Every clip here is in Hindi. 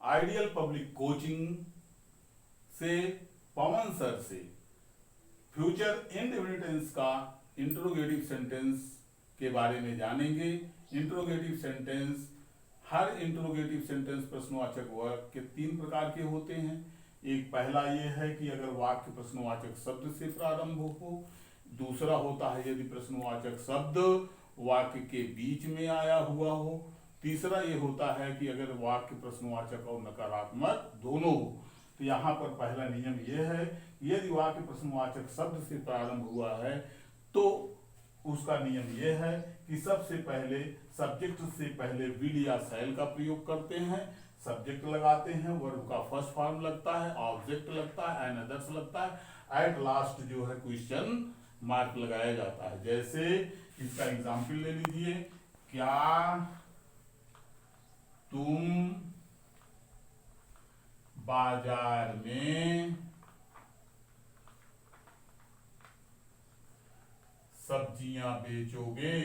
आइडियल पब्लिक कोचिंग से पवन सर से फ्यूचर इंडेफिनिट टेंस का इंट्रोगेटिव सेंटेंस के बारे में जानेंगे। इंट्रोगेटिव सेंटेंस, हर इंट्रोगेटिव सेंटेंस प्रश्नवाचक वर्ग के 3 प्रकार के होते हैं। एक पहला ये है कि अगर वाक्य प्रश्नवाचक शब्द से प्रारंभ हो। दूसरा होता है यदि प्रश्नवाचक शब्द वाक्य के बीच में आया हुआ हो। तीसरा ये होता है कि अगर वाक्य प्रश्नवाचक और नकारात्मक दोनों हो। तो यहाँ पर पहला नियम यह है कि यदि वाक्य प्रश्नवाचक शब्द से प्रारंभ हुआ है तो उसका नियम यह है कि सबसे पहले सब्जेक्ट से पहले विल या शैल का प्रयोग करते हैं, सब्जेक्ट लगाते हैं, वर्ब का फर्स्ट फॉर्म लगता है, ऑब्जेक्ट लगता है, एंड अदर्स लगता है, एट लास्ट जो है क्वेश्चन मार्क लगाया जाता है। जैसे इसका एग्जाम्पल ले लीजिए, क्या तुम बाजार में सब्जियां बेचोगे?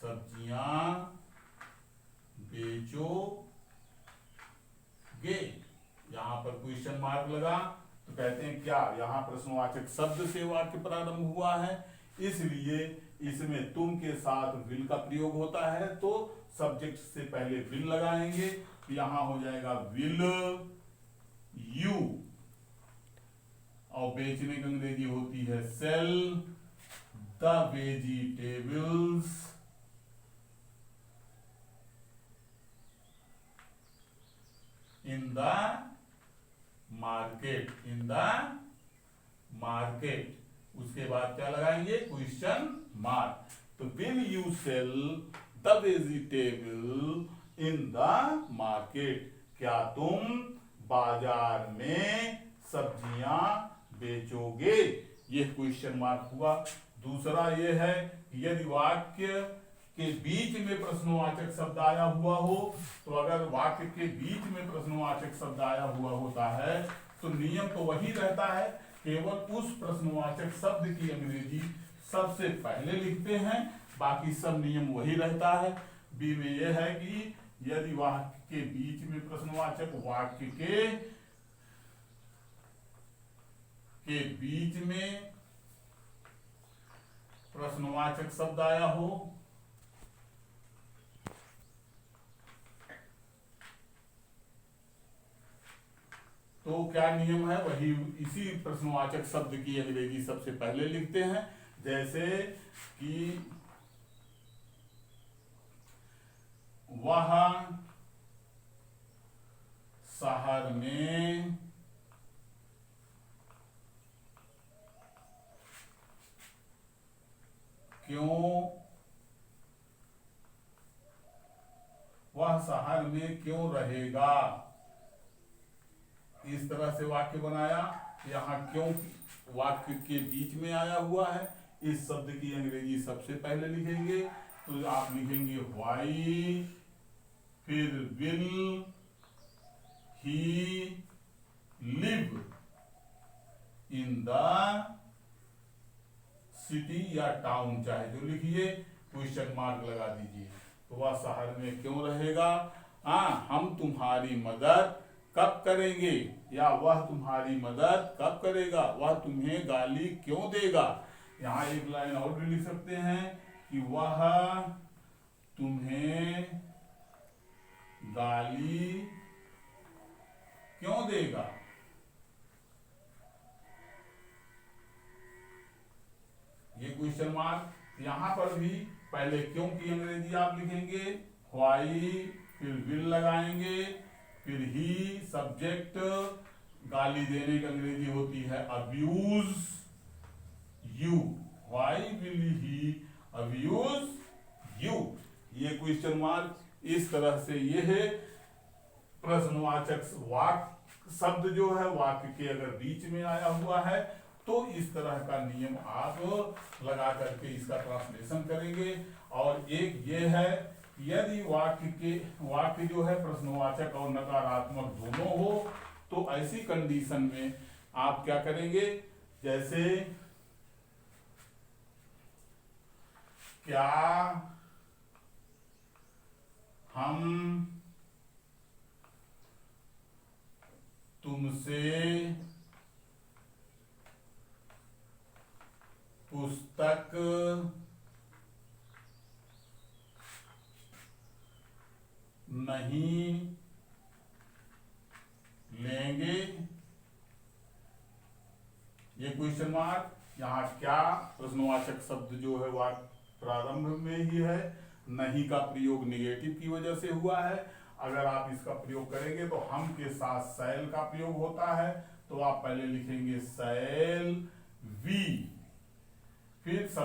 सब्जियां बेचोगे, यहां पर क्वेश्चन मार्क लगा तो कहते हैं क्या, यहां प्रश्नवाचक शब्द से वाक्य प्रारंभ हुआ है, इसलिए इसमें तुम के साथ विल का प्रयोग होता है, तो सब्जेक्ट से पहले विल लगाएंगे, तो यहां हो जाएगा विल यू, और बेचने की अंग्रेजी होती है sell the vegetables in the market, in the market. उसके बाद क्या लगाएंगे, क्वेश्चन मार्क। तो will you sell the vegetable in the market, क्या तुम बाजार में सब्जियां बेचोगे, ये क्वेश्चन मार्क हुआ। दूसरा ये है कि यदि वाक्य के बीच में प्रश्नवाचक शब्द आया हुआ हो, तो अगर वाक्य के बीच में प्रश्नवाचक शब्द आया हुआ होता है तो नियम तो वही रहता है, केवल उस प्रश्नवाचक शब्द की अंग्रेजी सबसे पहले लिखते हैं, बाकी सब नियम वही रहता है। बी में यह है कि यदि वाक्य के बीच में प्रश्नवाचक वाक्य के बीच में प्रश्नवाचक शब्द आया हो तो क्या नियम है, वही इसी प्रश्नवाचक शब्द की अंग्रेजी सबसे पहले लिखते हैं। जैसे कि वह शहर में वह शहर में क्यों रहेगा, इस तरह से वाक्य बनाया। यहाँ क्यों वाक्य के बीच में आया हुआ है, इस शब्द की अंग्रेजी सबसे पहले लिखेंगे, तो आप लिखेंगे व्हाई, फिर will he live in the city या टाउन, चाहे जो लिखिए, क्वेश्चन मार्क लगा दीजिए। तो वह शहर में क्यों रहेगा, हम तुम्हारी मदद कब करेंगे, या वह तुम्हारी मदद कब करेगा, वह तुम्हें गाली क्यों देगा। यहाँ एक लाइन और भी लिख सकते हैं कि वह तुम्हें गाली क्यों देगा। ये क्वेश्चन मार्क। यहां पर भी पहले क्यों की अंग्रेजी आप लिखेंगे व्हाई, फिर विल लगाएंगे, फिर ही सब्जेक्ट, गाली देने की अंग्रेजी होती है abuse you, why will he abuse you. ये क्वेश्चन मार्क, इस तरह से ये है प्रश्नवाचक वाक्य शब्द जो है वाक्य के अगर बीच में आया हुआ है तो इस तरह का नियम आप लगा करके इसका ट्रांसलेशन करेंगे। और एक ये है यदि वाक्य जो है प्रश्नवाचक और नकारात्मक दोनों हो तो ऐसी कंडीशन में आप क्या करेंगे, जैसे क्या हम पुस्तक नहीं लेंगे। ये क्वेश्चन मार्क, यहाँ क्या प्रश्नवाचक शब्द जो है वह प्रारंभ में ही है, नहीं का प्रयोग निगेटिव की वजह से हुआ है। अगर आप इसका प्रयोग करेंगे तो हम के साथ शैल का प्रयोग होता है, तो आप पहले लिखेंगे शैल वी, फिर